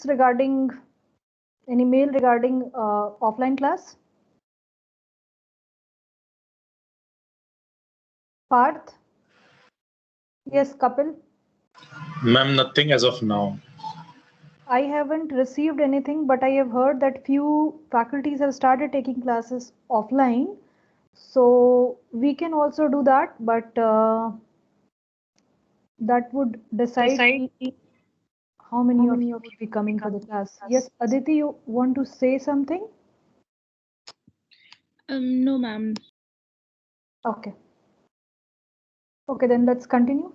doubts regarding, any mail regarding offline class? Parth? Yes, Kapil? Ma'am, nothing as of now. I haven't received anything, but I have heard that few faculties have started taking classes offline. So we can also do that, but that would decide how many of you would be coming for the class. Yes, Aditi, you want to say something? No, ma'am. Okay. Okay, then let's continue.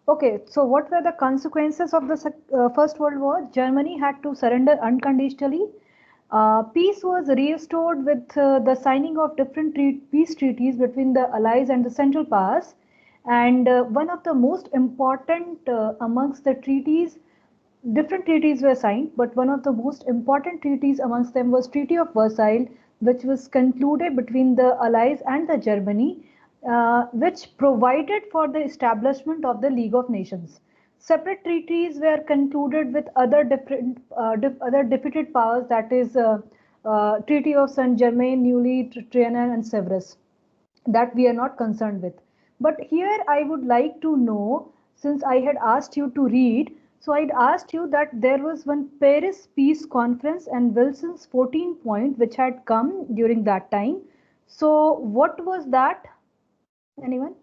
Okay, so what were the consequences of the First World War? Germany had to surrender unconditionally. Peace was restored with the signing of different peace treaties between the Allies and the Central Powers. And one of the most important amongst the treaties, different treaties were signed, but one of the most important treaties amongst them was Treaty of Versailles, which was concluded between the Allies and the Germany, which provided for the establishment of the League of Nations. Separate treaties were concluded with other different other defeated powers, that is Treaty of Saint Germain, Neuilly, Trianon, and Sevres, that we are not concerned with. But here I would like to know, since I had asked you to read, so I'd asked you that there was one Paris Peace Conference and Wilson's 14 point which had come during that time. So what was that? Anyone?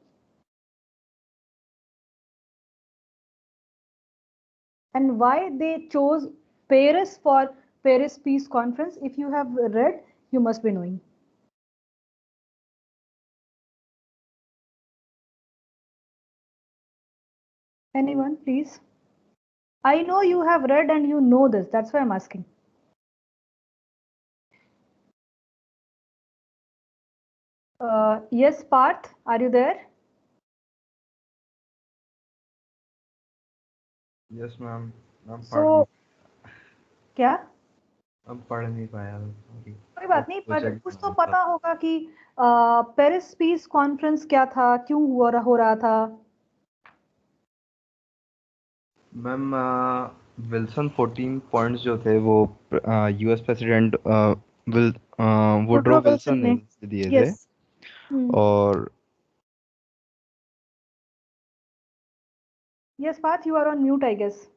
And why they chose Paris for Paris Peace Conference? If you have read, you must be knowing. Anyone, please? I know you have read and you know this. That's why I'm asking. Yes, Parth, are you there? Yes, ma'am. So, क्या? अब पढ़ नहीं पाया। कोई बात नहीं, पर कुछ तो पता होगा कि पेरिस पीस कॉन्फ्रेंस क्या था, क्यों हो रहा था? मैम विल्सन 14 पॉइंट्स जो थे वो यूएस प्रेसिडेंट वुडरो विल्सन ने दिए थे। और yes Parth, you are on mute I guess.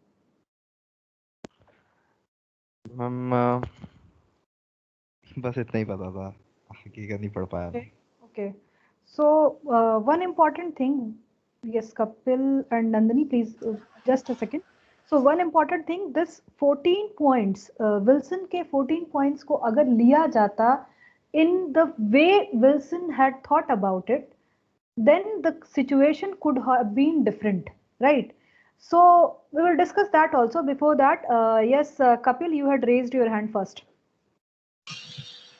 Ma'am बस इतना ही पता था, हकीकत नहीं पढ़ पाया। Okay, so one important thing, yes, Kapil and Nandini, please just a second. So one important thing, this 14 points, Wilson के 14 points को अगर लिया जाता in the way Wilson had thought about it, then the situation could have been different, right? So we will discuss that also. Before that, yes, Kapil, you had raised your hand first.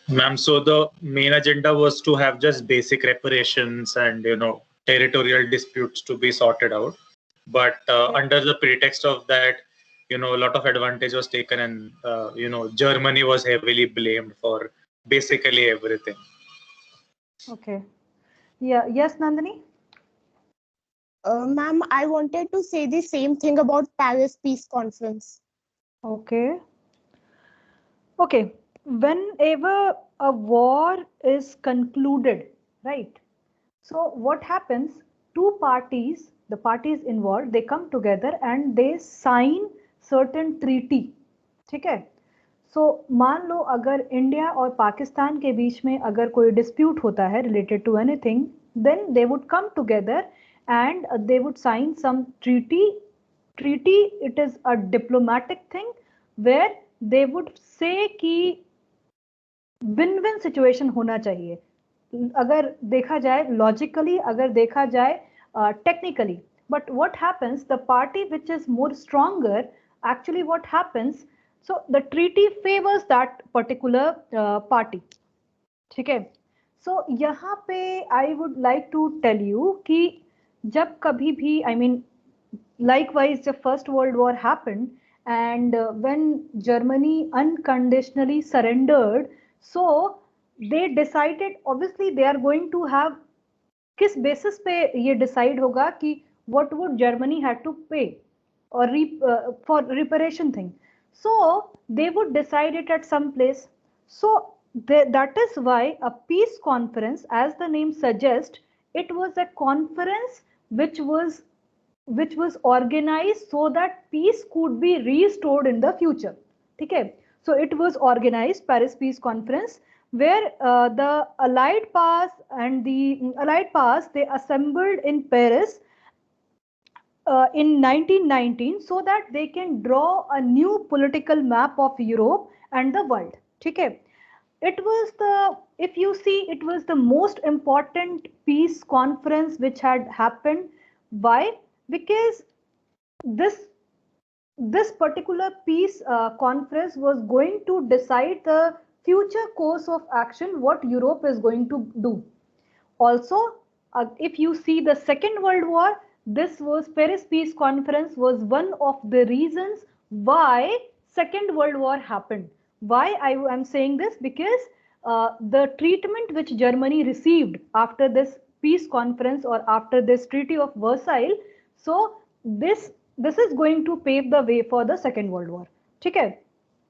Ma'am, so the main agenda was to have just basic reparations and, territorial disputes to be sorted out. But under the pretext of that, a lot of advantage was taken, and, Germany was heavily blamed for basically everything. Okay. Yeah. Yes, Nandini? Ma'am, I wanted to say the same thing about Paris Peace Conference. Okay. Okay. Whenever a war is concluded, right? So what happens? Two parties, the parties involved, they come together and they sign certain treaty. ठीक है? So मान लो अगर India और पाकिस्तान के बीच में अगर कोई dispute होता है related to anything, then they would come together and they would sign some treaty. Treaty, it is a diplomatic thing where they would say कि win-win situation होना चाहिए. अगर देखा जाए logically, अगर देखा जाए technically, but what happens, the party which is more stronger, actually what happens, so the treaty favors that particular party. ठीक है? So यहाँ पे I would like to tell you कि जब कभी भी, I mean, likewise the First World War happened, and when Germany unconditionally surrendered, so they decided, obviously they are going to have, किस basis पे ये decide होगा कि what would Germany had to pay or for reparation thing. So they would decide it at some place. So that is why a peace conference, as the name suggests, it was a conference which was organized so that peace could be restored in the future. Okay, so it was organized, Paris Peace Conference, where the Allied powers they assembled in Paris in 1919 so that they can draw a new political map of Europe and the world. Okay, it was the, if you see, it was the most important peace conference which had happened. Why? Because this particular peace conference was going to decide the future course of action, what Europe is going to do. Also, if you see the Second World War, this was Paris Peace Conference was one of the reasons why Second World War happened. Why I am saying this? Because the treatment which Germany received after this peace conference or after this Treaty of Versailles, so this is going to pave the way for the Second World War. Okay.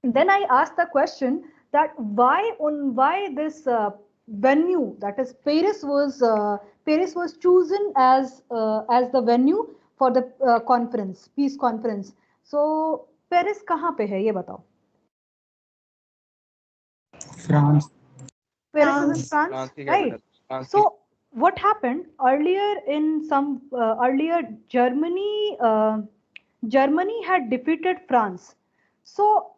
Then I asked the question that why this venue, that is Paris was chosen as the venue for the conference, peace conference. So Paris कहाँ पे है ये बताओ? France. Paris is in France, right? So what happened earlier in some earlier Germany had defeated France. So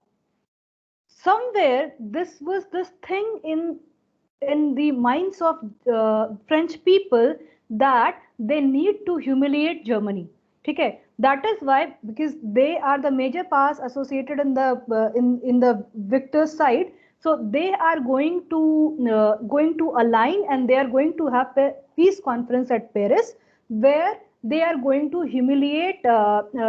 somewhere this was this thing in the minds of French people that they need to humiliate Germany. Okay, that is why, because they are the major powers associated in the victor's side. So they are going to align and they are going to have a peace conference at Paris where they are going to humiliate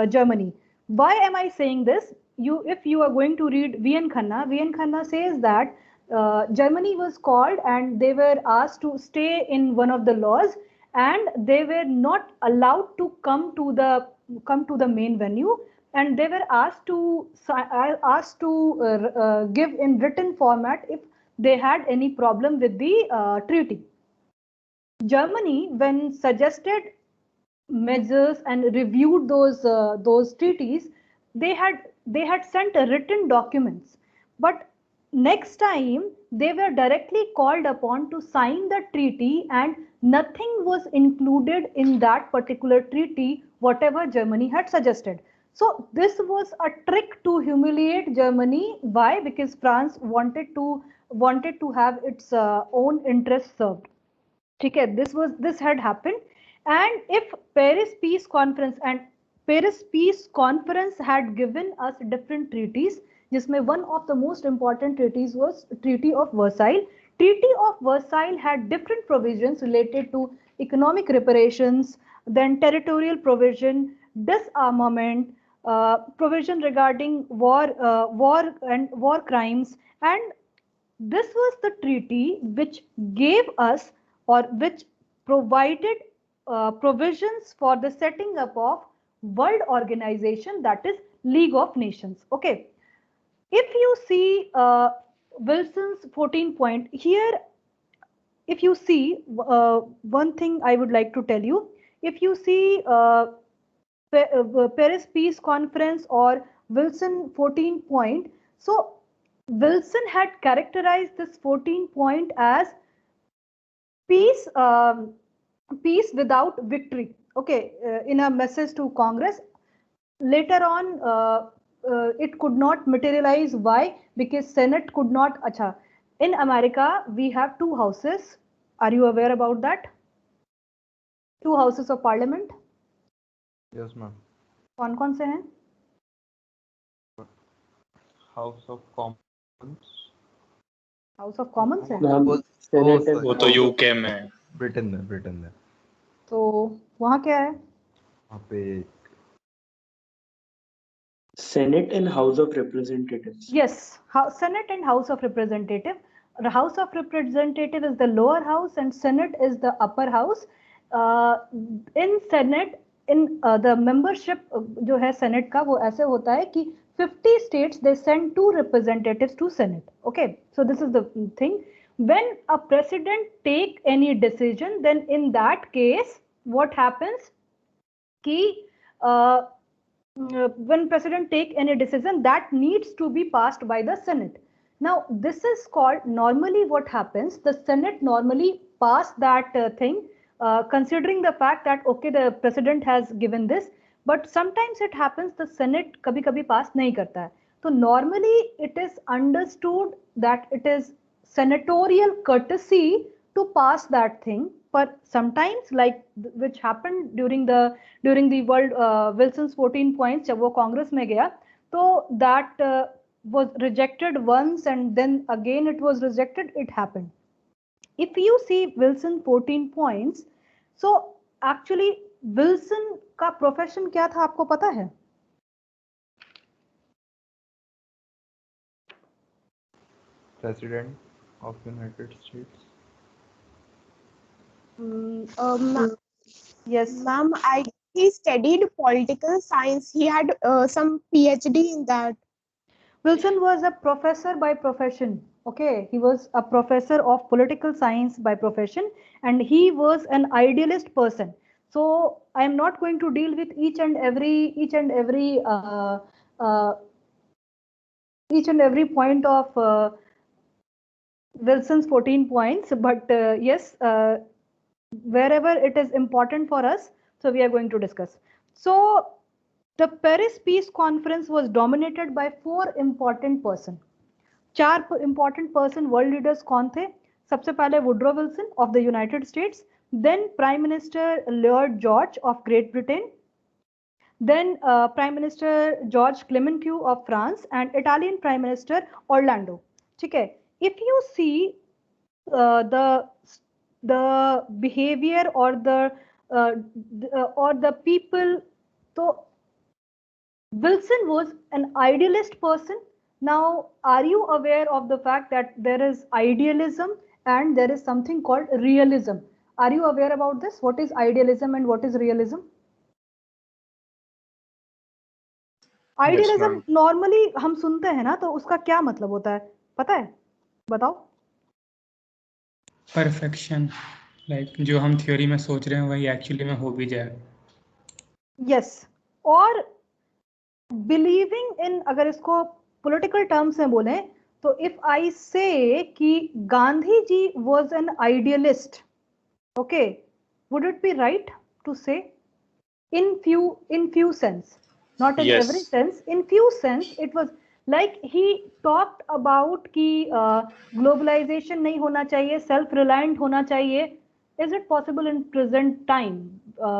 Germany. Why am I saying this? If you are going to read VN Khanna says that Germany was called and they were asked to stay in one of the laws, and they were not allowed to come to the main venue, and they were asked to give in written format if they had any problem with the treaty. Germany, when suggested measures and reviewed those treaties, they had sent written documents, but next time they were directly called upon to sign the treaty and nothing was included in that particular treaty whatever Germany had suggested. So this was a trick to humiliate Germany. Why? Because France wanted to have its own interests served. Okay, this had happened. And if Paris Peace Conference had given us different treaties, जिसमें one of the most important treaties was Treaty of Versailles. Treaty of Versailles had different provisions related to economic reparations, then territorial provision, disarmament, provision regarding war crimes, and this was the treaty which gave us, or which provided provisions for the setting up of world organization, that is League of Nations. Okay, if you see Wilson's 14 point here, if you see one thing I would like to tell you, if you see Paris Peace Conference or Wilson 14 point, so Wilson had characterized this 14 point as peace peace without victory. Okay, in a message to Congress. Later on, it could not materialize. Why? Because Senate could not. Acha. In America, we have two houses. Are you aware about that? Two houses of parliament. Yes, ma'am. कौन से हैं? House of Commons. House of Commons है? वो तो UK में है. Britain में. तो वहाँ क्या है? वहाँ पे Senate and House of Representatives. Yes, Senate and House of Representatives. the House of Representatives is the lower house and Senate is the upper house. In Senate, in the membership जो है Senate का, वो ऐसे होता है कि 50 states they send 2 representatives to Senate. Okay, so this is the thing. When a president take any decision, then in that case, what happens? Ki, when president take any decision, that needs to be passed by the Senate. Now, this is called, normally what happens, the Senate normally pass that thing, considering the fact that, okay, the president has given this, but sometimes it happens the Senate kabhi kabhi pass nahi karta hai. So normally it is understood that it is senatorial courtesy to pass that thing, but sometimes, like which happened during the world Wilson's 14 points, जब वो कांग्रेस में गया, तो that was rejected once and then again it was rejected. It happened. If you see Wilson 14 points, so actually Wilson का profession क्या था आपको पता है? President of United States. Yes. Ma'am, he studied political science. He had some PhD in that. Wilson was a professor by profession. Okay, he was a professor of political science by profession, and he was an idealist person. So I am not going to deal with each and every point of Wilson's 14 points, but yes, wherever it is important for us, so we are going to discuss. So the Paris Peace Conference was dominated by 4 important persons. 4 important person world leaders कौन थे? सबसे पहले Woodrow Wilson of the United States, then Prime Minister Lloyd George of Great Britain, then Prime Minister George Clemenceau of France, and Italian Prime Minister Orlando. ठीक है? If you see the behavior or the people, so Wilson was an idealist person. Now, are you aware of the fact that there is idealism and there is something called realism? Are you aware about this? What is idealism and what is realism? Idealism normally हम सुनते हैं ना, तो उसका क्या मतलब होता है? पता है? बताओ. परफेक्शन, लाइक जो हम थ्योरी में सोच रहे हैं वही एक्चुअली में हो भी जाए. Yes, और बिलीविंग इन, अगर इसको पॉलिटिकल टर्म्स में बोलें तो इफ आई से कि Gandhi ji was an idealist, okay, would it be right to say in few sense, not in Yes. every sense, in few sense it was like he talked about कि globalization नहीं होना चाहिए, self reliant होना चाहिए. Is it possible in present time?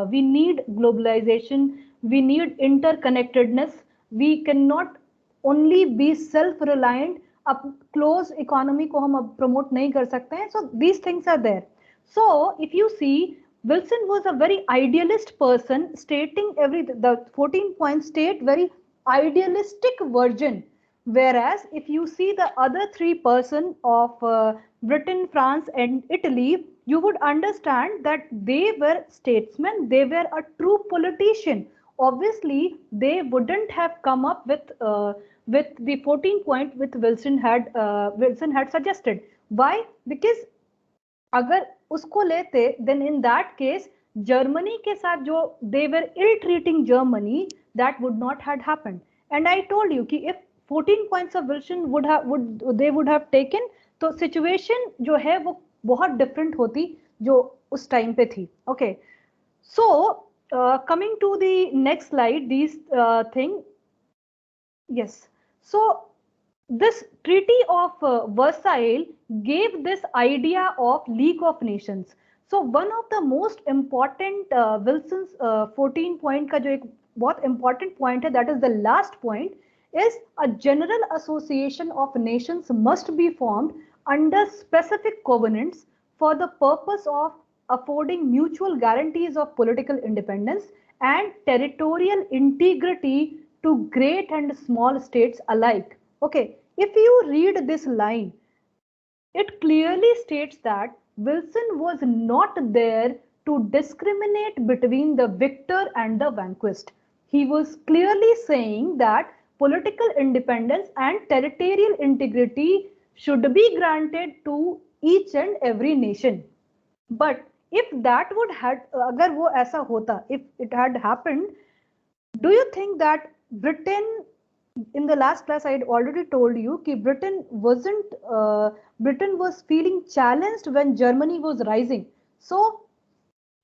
We need globalization, we need interconnectedness, we cannot only be self reliant. अब close economy को हम अब promote नहीं कर सकते हैं. So these things are there. So if you see, Wilson was a very idealist person, stating the 14 point state very idealistic version. Whereas if you see the other 3 person of Britain, France and Italy, you would understand that they were statesmen, they were a true politician. Obviously, they wouldn't have come up with the 14 point which Wilson had suggested. Why? Because अगर उसको लेते, then in that case Germany के साथ जो they were ill treating Germany, that would not had happened. And I told you कि if 14 points of Wilson they would have taken, तो situation जो है वो बहुत different होती जो उस time पे थी. Okay, so coming to the next slide, these thing. Yes, so this Treaty of Versailles gave this idea of League of Nations. So one of the most important Wilson's 14 point का जो एक बहुत important point है, that is the last point, is a general association of nations must be formed under specific covenants for the purpose of affording mutual guarantees of political independence and territorial integrity to great and small states alike. Okay, if you read this line, It clearly states that Wilson was not there to discriminate between the victor and the vanquished. He was clearly saying that political independence and territorial integrity should be granted to each and every nation. But if that would had अगर वो ऐसा होता, if it had happened, do you think that Britain, in the last class I had already told you that Britain was feeling challenged when Germany was rising. So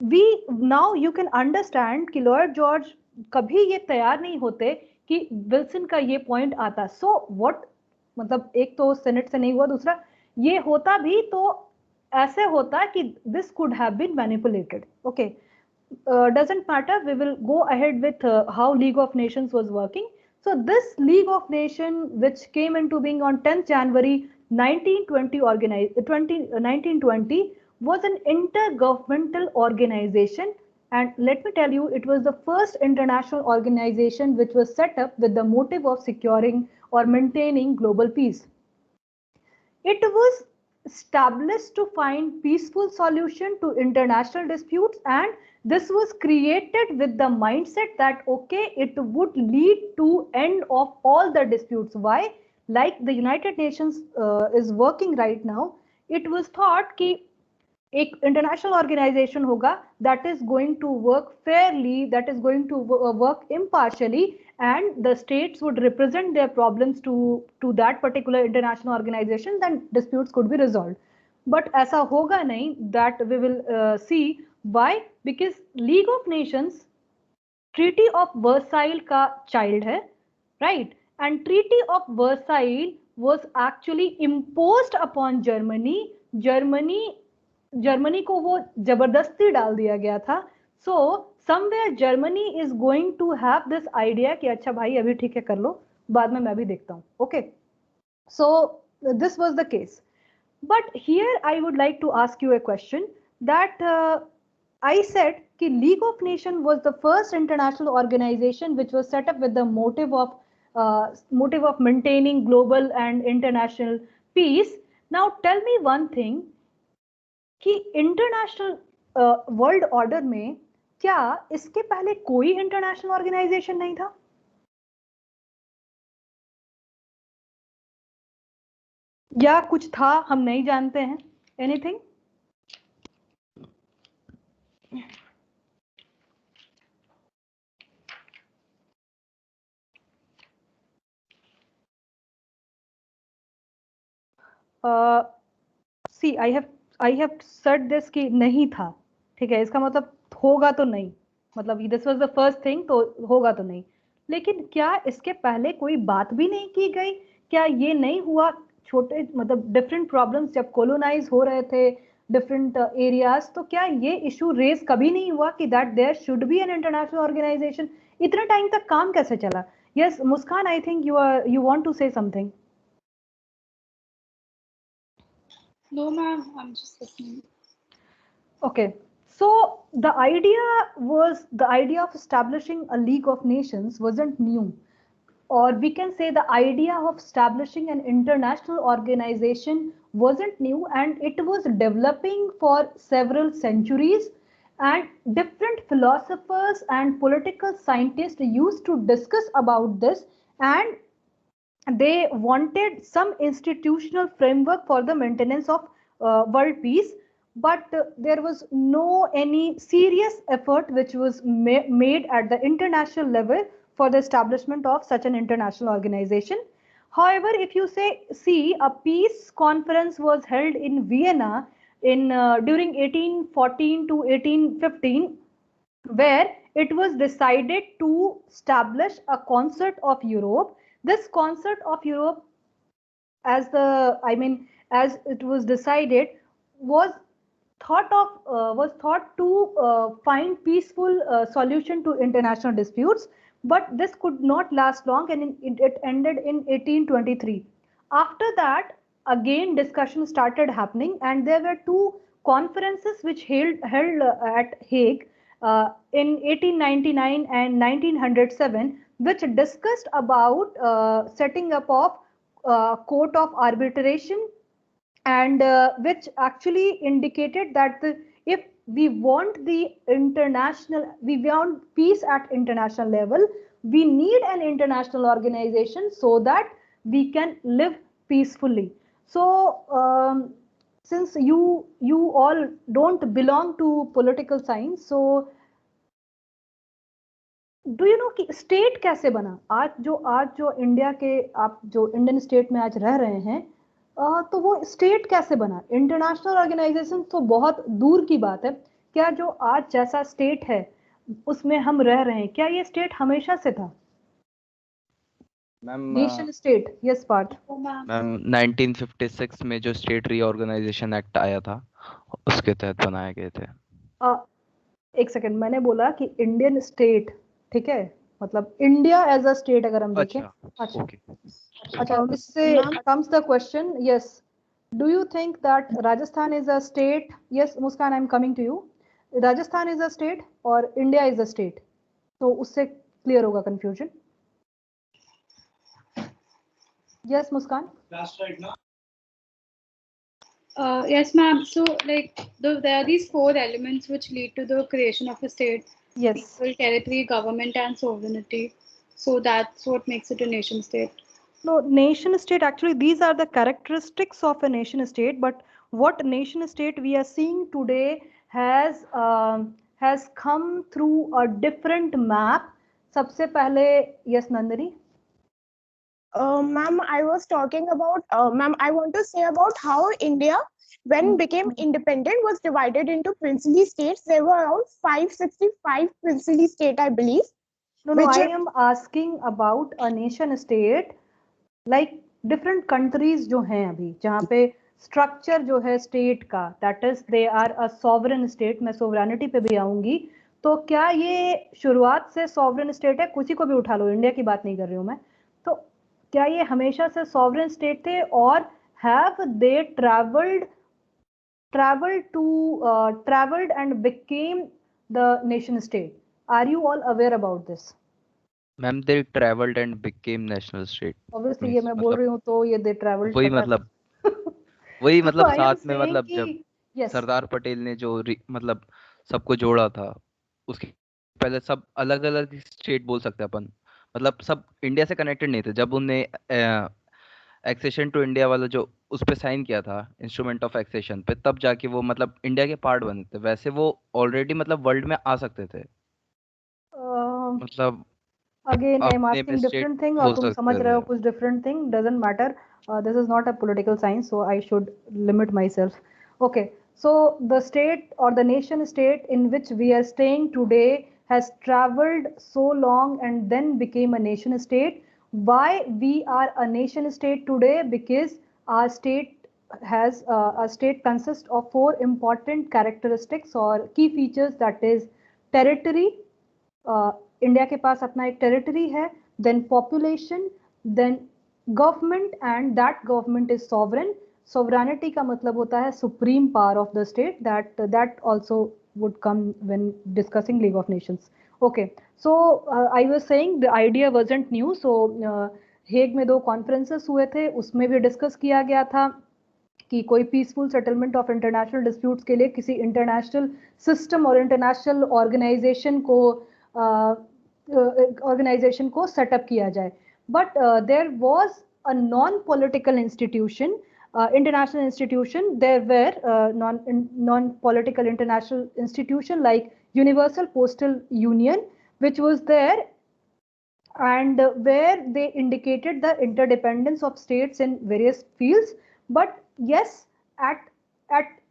now you can understand कि Lord George कभी ये तैयार नहीं होते कि Wilson का ये point आता. सो व्हाट मतलब एक तो सेनेट से नहीं हुआ, दूसरा ये होता भी तो ऐसे होता कि this could have been manipulated. Okay, doesn't matter, we will go ahead with how League of Nations was working. So this League of Nations, which came into being on 10th January 1920, was an intergovernmental organization, and let me tell you, it was the first international organization which was set up with the motive of securing or maintaining global peace. It was established to find peaceful solution to international disputes, and this was created with the mindset that okay, it would lead to end of all the disputes. Why? Like the United Nations is working right now, it was thought कि एक international organization होगा that is going to work fairly, that is going to work impartially, and the states would represent their problems to that particular international organization, then disputes could be resolved. But ऐसा होगा नहीं, that we will see. Why? Because League of Nations Treaty of Versailles का child है, right? And Treaty of Versailles was actually imposed upon Germany. Germany को वो जबरदस्ती डाल दिया गया था. So somewhere Germany is going to have this idea कि अच्छा भाई अभी ठीक है कर लो, बाद में मैं भी देखता हूँ. Okay, so this was the case. But here I would like to ask you a question that I said कि League of Nations was the first international organization which was set up with the motive of maintaining global and international peace. Now tell me one thing, कि international world order में क्या इसके पहले कोई international organisation नहीं था? या कुछ था हम नहीं जानते हैं? Anything? See I have said this कि नहीं था, ठीक है, इसका मतलब होगा तो नहीं, मतलब this was the first thing, तो होगा तो नहीं. लेकिन क्या इसके पहले कोई बात भी नहीं की गई? क्या ये नहीं हुआ छोटे मतलब डिफरेंट प्रॉब्लम्स जब कोलोनाइज हो रहे थे डिफरेंट एरियाज, तो क्या ये इशू रेज कभी नहीं हुआ कि that there should be an international organization? इतने टाइम तक काम कैसे चला? Yes Muskan, I think you want to say something. No, ma'am, I'm just listening. Okay, so the idea of establishing a League of Nations wasn't new, or we can say the idea of establishing an international organization wasn't new, and it was developing for several centuries, and different philosophers and political scientists used to discuss about this, and they wanted some institutional framework for the maintenance of world peace, but there was no any serious effort which was made at the international level for the establishment of such an international organization. However, if you see a peace conference was held in Vienna in during 1814 to 1815, where it was decided to establish a concert of Europe. This concert of Europe, as it was decided, was thought to find peaceful solution to international disputes, but this could not last long, and it ended in 1823. After that, again discussion started happening, and there were two conferences which held at Hague in 1899 and 1907, which discussed about setting up of court of arbitration and which actually indicated that if we want we want peace at international level, we need an international organization so that we can live peacefully. So since you all don't belong to political science, so do you know कि state कैसे बना? आज जो India के आप जो Indian state में आज रह रहे हैं, तो वो स्टेट कैसे बना? इंटरनेशनल ऑर्गेनाइजेशन तो बहुत दूर की बात है। क्या जो आज जैसा स्टेट है उसमें हम रह रहे हैं, क्या ये स्टेट हमेशा से था? Ma'am nation state, yes Parth. Ma'am 1956 में जो स्टेट रीऑर्गेनाइजेशन एक्ट आया था उसके तहत बनाए गए थे। एक सेकंड, मैंने बोला कि इंडियन स्टेट, ठीक है, मतलब इंडिया एज अ स्टेट अगर हम देखें। अच्छा ओके। अच्छा, इससे comes the question, yes, do you think that Rajasthan is a state? Yes, Muskan, I'm coming to you. Rajasthan is a state or India is a state? तो उससे clear होगा confusion. Yes, Muskan. That's right now. Yes, ma'am. So, like, there are these 4 elements which lead to the creation of a state. Yes. People, territory, government, and sovereignty. So that's what makes it a nation state. No, nation state, actually these are the characteristics of a nation state, but what nation state we are seeing today has come through a different map. सबसे पहले, yes Nandini. Ma'am, I was talking about, ma'am, I want to say about how India, when became independent, was divided into princely states. There were around 565 princely states, I believe. No, I am asking about a nation state, like different countries जो हैं अभी, जहाँ पे structure जो है state का, that is they are a sovereign state. मैं sovereignty पे भी आऊंगी। तो क्या ये शुरुआत से sovereign state है? किसी को भी उठा लो, इंडिया की बात नहीं कर रही हूँ मैं। तो क्या ये हमेशा से sovereign state थे, और have they traveled and became the nation state? Are you all aware about this? Ma'am they traveled and became national state. Obviously ये मैं बोल रही हूँ तो ये they traveled वही मतलब I am साथ में saying मतलब कि, जब yes, सरदार पटेल ने जो मतलब सबको जोड़ा था, उसके पहले सब अलग अलग स्टेट बोल सकते हैं अपन, मतलब सब इंडिया से कनेक्टेड नहीं थे। जब उनने एक्सेशन टू इंडिया वाला जो उस पे साइन किया था, इंस्ट्रूमेंट ऑफ एक्सेशन पे, तब जाके वो मतलब इंडिया के पार्ट बने थे। वैसे वो ऑलरेडी मतलब वर्ल्ड में आ सकते थे, मतलब again I am अपने asking में different स्टेट thing, हो और तुम समझ सकते रहे हो थे। कुछ different thing, doesn't matter. This is not a political science, so I should limit myself. Okay, so the state or the nation state in which we are staying today has traveled so long and then became a nation state. Why we are a nation state today? Because our state has a state consists of 4 important characteristics or key features, that is territory, India के पास अपना एक territory है, then population, then government, and that government is sovereign. Sovereignty का मतलब होता है supreme power of the state. That also would come when discussing League of Nations. Okay, so I was saying the idea wasn't new. So Hague में 2 conferences हुए थे, उसमें भी discuss किया गया था कि कोई peaceful settlement of international disputes के लिए किसी इंटरनेशनल सिस्टम और इंटरनेशनल ऑर्गेनाइजेशन को सेटअप किया जाए. But there was a non political institution, international institution. There were non-political international institution like Universal Postal Union, which was there, and where they indicated the interdependence of states in various fields. But yes, at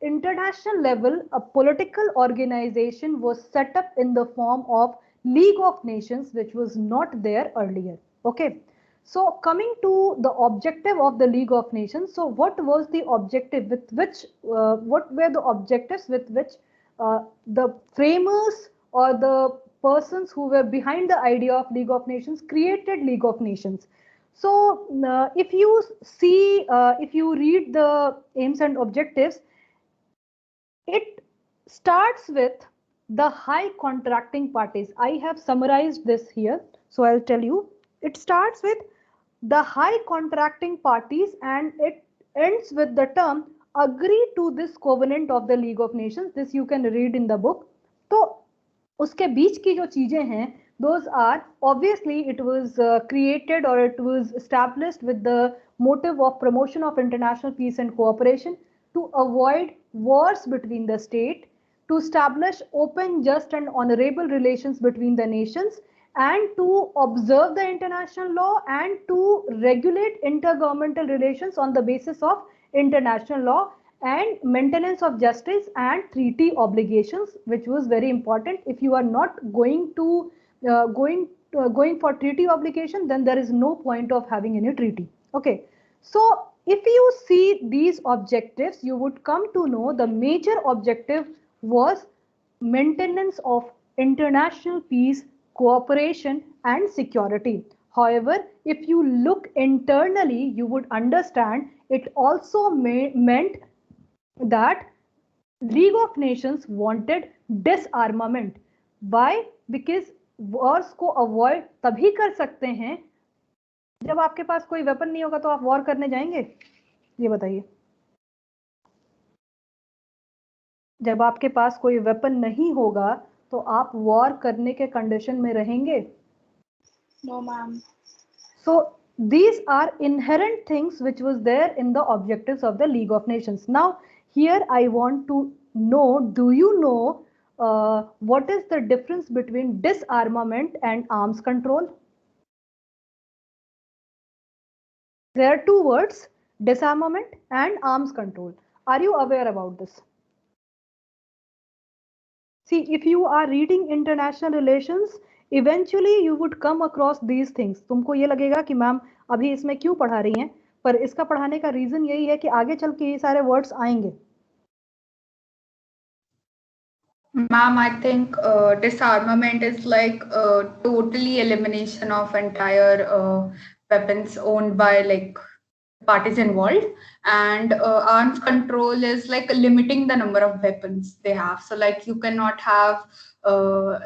international level, a political organization was set up in the form of League of Nations, which was not there earlier. Okay, so coming to the objective of the League of Nations, so what was the objective with which what were the objectives with which the framers or the persons who were behind the idea of League of Nations created League of Nations? So if you see, if you read the aims and objectives, it starts with the high contracting parties. I have summarized this here, so I'll tell you. It starts with the high contracting parties and it ends with the term agree to this covenant of the League of Nations. This you can read in the book. तो उसके बीच की जो चीजें हैं, those are obviously it was created or it was established with the motive of promotion of international peace and cooperation, to avoid wars between the state, to establish open, just and honorable relations between the nations, and to observe the international law and to regulate intergovernmental relations on the basis of international law and maintenance of justice and treaty obligations, which was very important. If you are not going to going for treaty obligation, then there is no point of having any treaty. Okay, so if you see these objectives, you would come to know the major objective was maintenance of international peace, cooperation and security. However, if you look internally, you would understand it also meant that League of Nations wanted disarmament. Why? Because wars को avoid तभी कर सकते हैं जब आपके पास कोई weapon नहीं होगा, तो आप वॉर करने जाएंगे? ये बताइए। जब आपके पास कोई वेपन नहीं होगा तो आप वॉर करने के कंडीशन में रहेंगे? No, ma'am. So these are inherent things which was there in the objectives of the League of Nations. Now here I want to know, do you know what is the difference between disarmament and arms control? There are two words, disarmament and arms control. Are you aware about this? See, if you are reading international relations, eventually you would come across these things. तुमको ये लगेगा कि ma'am अभी इसमें क्यों पढ़ा रही हैं, पर इसका पढ़ाने का रीजन यही है कि आगे चल के ये सारे वर्ड्स आएंगे. Ma'am, I think disarmament is like totally elimination of entire weapons owned by like parties involved, and arms control is like limiting the number of weapons they have. So like you cannot have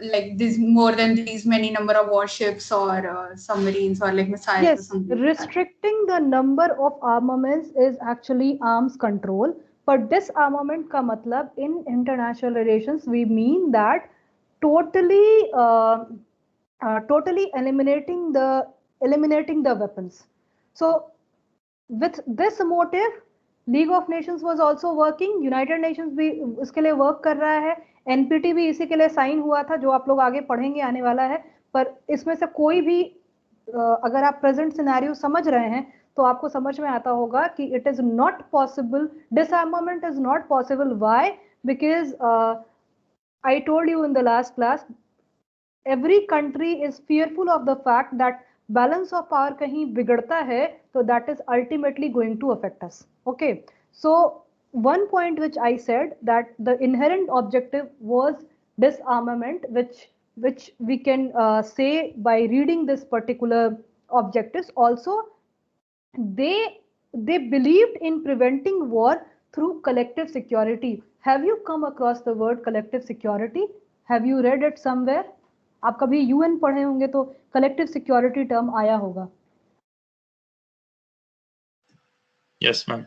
like this more than these many number of warships or submarines or like missiles. Yes, or something restricting the number of armaments is actually arms control. But disarmament का मतलब in international relations we mean that totally eliminating the weapons. So with this motive, League of Nations was also working. United Nations भी इसके लिए work कर रहा है. NPT भी इसी के लिए साइन हुआ था, जो आप लोग आगे पढ़ेंगे आने वाला है. पर इसमें से कोई भी अगर आप प्रेजेंट सिनेरियो समझ रहे हैं तो आपको समझ में आता होगा कि it is not possible, disarmament is not possible. Why? Because I told you in the last class, every country is fearful of the fact that balance of power कहीं बिगड़ता है तो that is ultimately going to affect us. Okay, so one point which I said that the inherent objective was disarmament, which we can say by reading this particular objectives. Also, they believed in preventing war through collective security. Have you come across the word collective security? Have you read it somewhere? आप कभी UN पढ़े होंगे तो collective security term आया होगा. Yes, ma'am.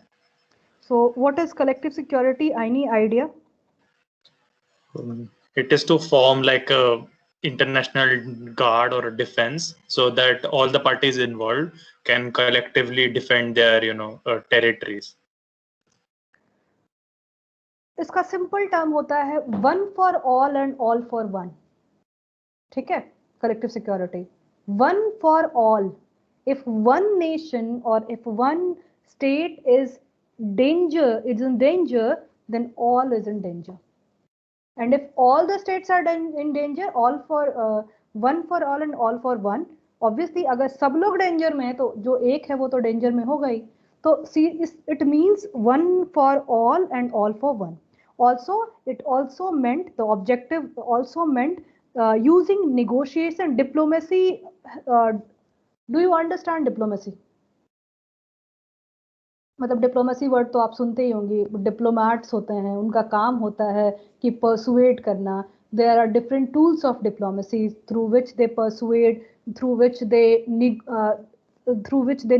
So what is collective security? Any idea? It is to form like a international guard or a defense so that all the parties involved can collectively defend their territories. इसका simple term होता है one for all and all for one. ठीक है, collective security, one for all. If one nation और if one state is in danger, then all is in danger. And if all the states are in danger, all for one for all and all for one, obviously अगर सब लोग danger में है तो जो एक है वो तो डेंजर में होगा ही. तो see, it means one for all and all for one. Also, it also meant, the objective also meant using negotiation, diplomacy. Do you understand diplomacy? मतलब डिप्लोमेसी वर्ड तो आप सुनते ही होंगे. डिप्लोमैट्स होते हैं, उनका काम होता है कि परसुएड करना. There are different tools of diplomacy through which they persuade, through which they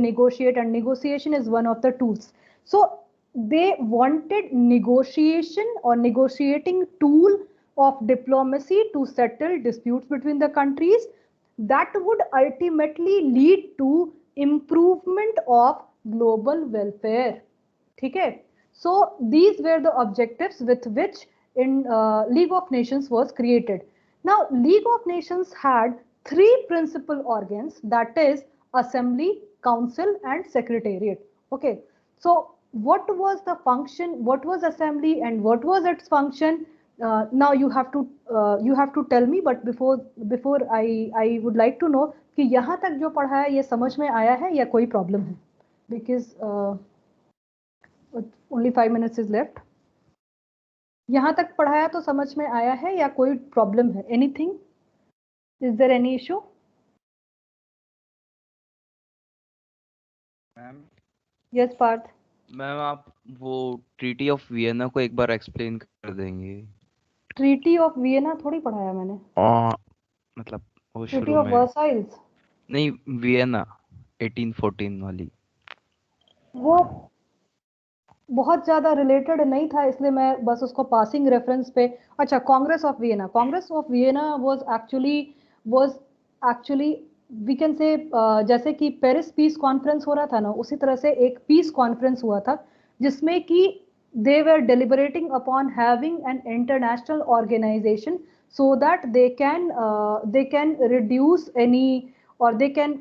negotiate, and negotiation is one of the tools. So they wanted negotiation or negotiating tool of diplomacy to settle disputes between the countries that would ultimately lead to improvement of global welfare. ठीक है? So these were the objectives with which in League of Nations was created. Now League of Nations had three principal organs, that is Assembly, Council and Secretariat. Okay, so what was the function, what was Assembly and what was its function? Now you have to tell me, but before I would like to know कि यहाँ तक जो पढ़ा है ये समझ में आया है या कोई प्रॉब्लम है? Because only 5 minutes is left. यहाँ तक पढ़ाया तो समझ में आया है या कोई प्रॉब्लम है? Anything? Is there any issue? Ma'am Yes, Parth. Ma'am आप वो ट्रीटी ऑफ वियना को एक बार एक्सप्लेन कर देंगे? ट्रीटी ऑफ वियना थोड़ी पढ़ाया मैंने. मतलब वो ट्रीटी शुरू ऑफ में वर्साइल्स. नहीं, वियना 1814 वाली. वो बहुत ज्यादा रिलेटेड नहीं था इसलिए मैं बस उसको पासिंग रेफरेंस पे. अच्छा, Congress of Vienna. Congress of Vienna was actually we can say जैसे कि पेरिस पीस कॉन्फ्रेंस हो रहा था ना, उसी तरह से एक पीस कॉन्फ्रेंस हुआ था जिसमें कि they were deliberating upon having an international organization so that they can reduce any or they can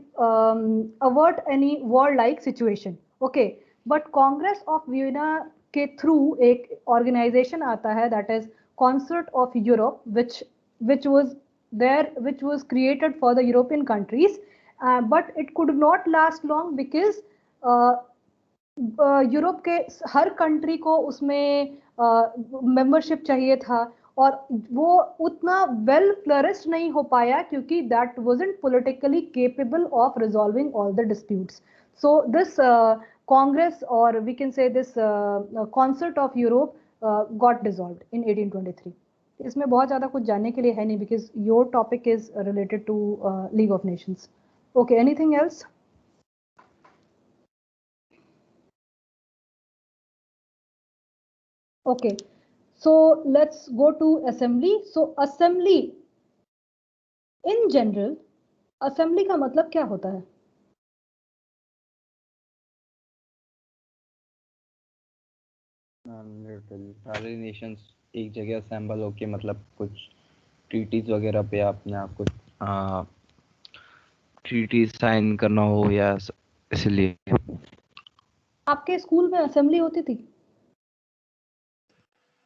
avert any war-like situation. Okay, but Congress of Vienna के थ्रू एक organization आता है, that is Concert of Europe, which was created for the European countries, but it could not last long because Europe के हर country को उसमें membership चाहिए था और वो उतना वेल फ्लरिश्ड नहीं हो पाया क्योंकि that wasn't politically capable of resolving all the disputes. So this Congress और we can say this concert of Europe got dissolved in 1823. इसमें बहुत ज़्यादा कुछ जानने के लिए है नहीं because your topic is related to League of Nations. Okay, anything else? Okay, so let's go to assembly. So assembly in general, assembly का मतलब क्या होता है? सारे नेशंस एक जगह असेंबल होके मतलब कुछ ट्रीटीज वगैरह पे अपने आप कुछ ट्रीटीज साइन करना हो या इसलिए. आपके स्कूल में असेंबली होती थी?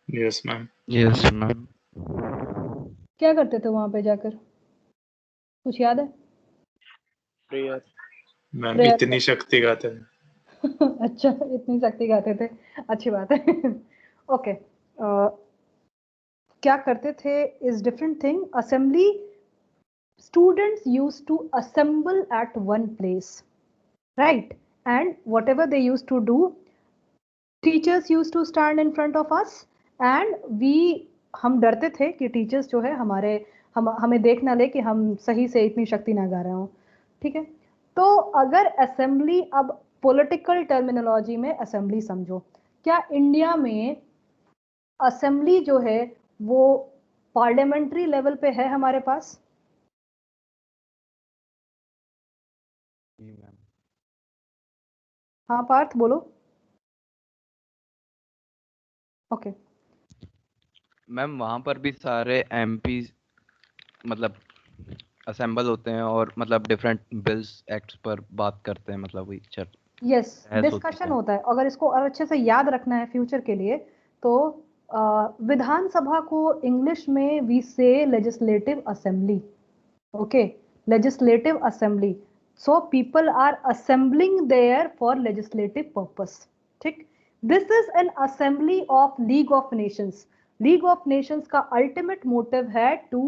Yes, ma'am. Yes ma'am. क्या करते थे वहां पे जाकर, कुछ याद है? प्रेयर. मैम Prayer इतनी शक्ति गाते हैं. अच्छा, इतनी शक्ति गाते थे, अच्छी बात है. ओके, क्या करते थे is different thing. Assembly, students used to assemble at one place, right? And whatever they used to do, teachers used to stand in front of us and हम डरते थे कि टीचर्स जो है हमें देख ना ले कि हम सही से इतनी शक्ति ना गा रहे हो. ठीक है, तो अगर असेंबली, अब पॉलिटिकल टर्मिनोलॉजी में असेंबली समझो, क्या इंडिया में असेंबली जो है वो पार्लियामेंट्री लेवल पे है हमारे पास? हाँ पार्थ बोलो. ओके. मैम वहाँ पर भी सारे एमपी मतलब असेंबल होते हैं और मतलब डिफरेंट बिल्स एक्ट्स पर बात करते हैं, मतलब वही यस, डिस्कशन होता है. अगर इसको और अच्छे से याद रखना है फ्यूचर के लिए तो विधानसभा को इंग्लिश में we say legislative assembly. Okay, legislative assembly. So people are assembling there for legislative purpose. ठीक, this is an assembly of League of Nations. League of Nations का अल्टीमेट मोटिव है to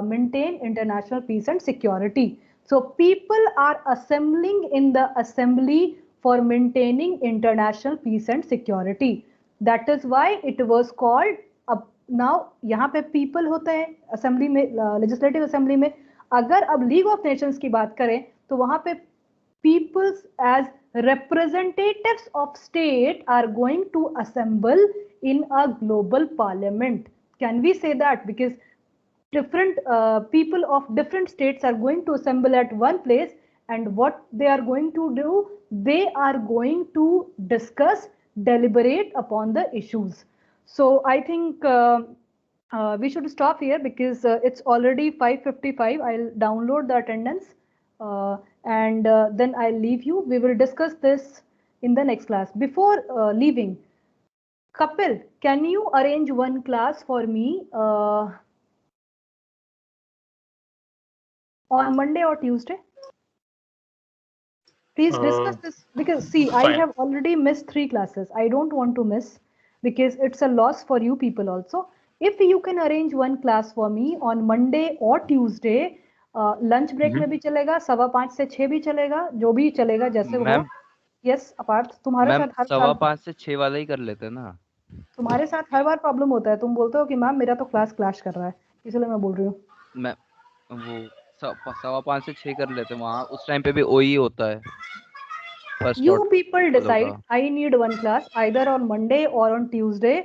maintain international peace and security. So people are assembling in the assembly for maintaining international peace and security. That is why it was called. अब now यहाँ पे people होते हैं assembly में, legislative assembly में. अगर अब League of Nations की बात करें तो वहाँ पे peoples as representatives of state are going to assemble in a global parliament. Can we say that? Because different people of different states are going to assemble at one place, and what they are going to do, they are going to discuss, deliberate upon the issues. So I think we should stop here because it's already 5:55. I'll download the attendance and then I'll leave you. We will discuss this in the next class. Before leaving, Kapil, can you arrange one class for me on Monday or Tuesday? Please discuss this, because see, I Fine. have already missed 3 classes. I don't want to miss because it's a loss for you people also. If you can arrange one class for me on Monday or Tuesday, lunch break में भी चलेगा, 5:15 से 6 भी चलेगा, जो भी चलेगा जैसे हो. मैम Yes, अपार्थ, तुम्हारे मैम साथ हर 5:15 से 6 वाला ही कर लेते हैं ना. तुम्हारे साथ हर बार प्रॉब्लम होता है. तुम बोलते हो कि मैम मेरा तो क्लास क्लैश कर रहा है, इसलिए मैं बोल रही हूँ. मैं वो 5:15 से 6 कर लेते हैं. वहाँ उस टाइम पे भी OE होता है. First You slot people वालों decide. का. I need one class either on Monday or on Tuesday.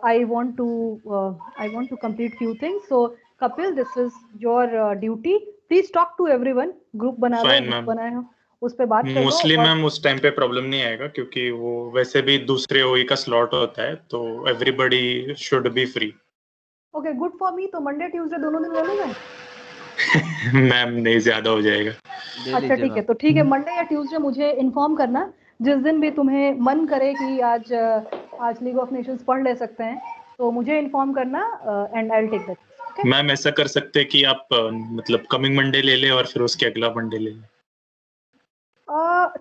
I want to complete few things. So Kapil, this is your duty. Please talk to everyone. Group बना लो, Fine, group ma'am. बनाए हो, उस पे बात कर लो. Mostly और ma'am उस time पे प्रॉब्लम नहीं आएगा क्योंकि वो वैसे भी दूसरे OE का स्लॉट होता है, तो everybody should be free. okay, good for me. तो Monday Tuesday दोनों दिन ले लूँ मैं. मैम नहीं, ज्यादा हो जाएगा. ले अच्छा लीजिए ठीक है, मैम. तो ठीक है, मंडे या ट्यूसडे मुझे इन्फॉर्म करना, जिस दिन भी तुम्हें मन करे कि आज लीग ऑफ नेशंस पढ़ ले सकते हैं, तो मुझे इन्फॉर्म करना and I will take that. Okay ma'am ऐसा कर सकते हैं कि आप मतलब कमिंग मंडे ले लें और फिर उसके अगला मंडे ले लें.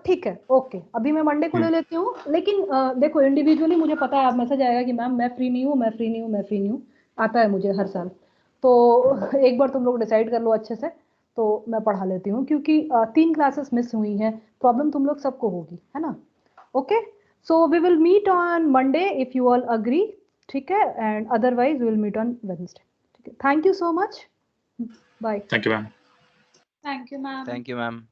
ठीक है, ओके. अभी मैं मंडे को ले लेती हूँ, लेकिन देखो इंडिविजुअली मुझे पता है, आप मैसेज आएगा कि मैम मैं फ्री नहीं हूँ, मैं फ्री नहीं हूँ, मैं फ्री नहीं हूँ, आता है मुझे हर साल. तो एक बार तुम लोग डिसाइड कर लो अच्छे से, तो मैं पढ़ा लेती हूँ, क्योंकि 3 क्लासेस मिस हुई हैं. प्रॉब्लम तुम लोग सबको होगी, है ना. Okay, so we will meet on Monday if you all agree. ठीक है, and otherwise we will meet on Wednesday. ठीक है, thank you so much. Bye. Thank you ma'am. Thank you, ma'am. Thank you, ma'am.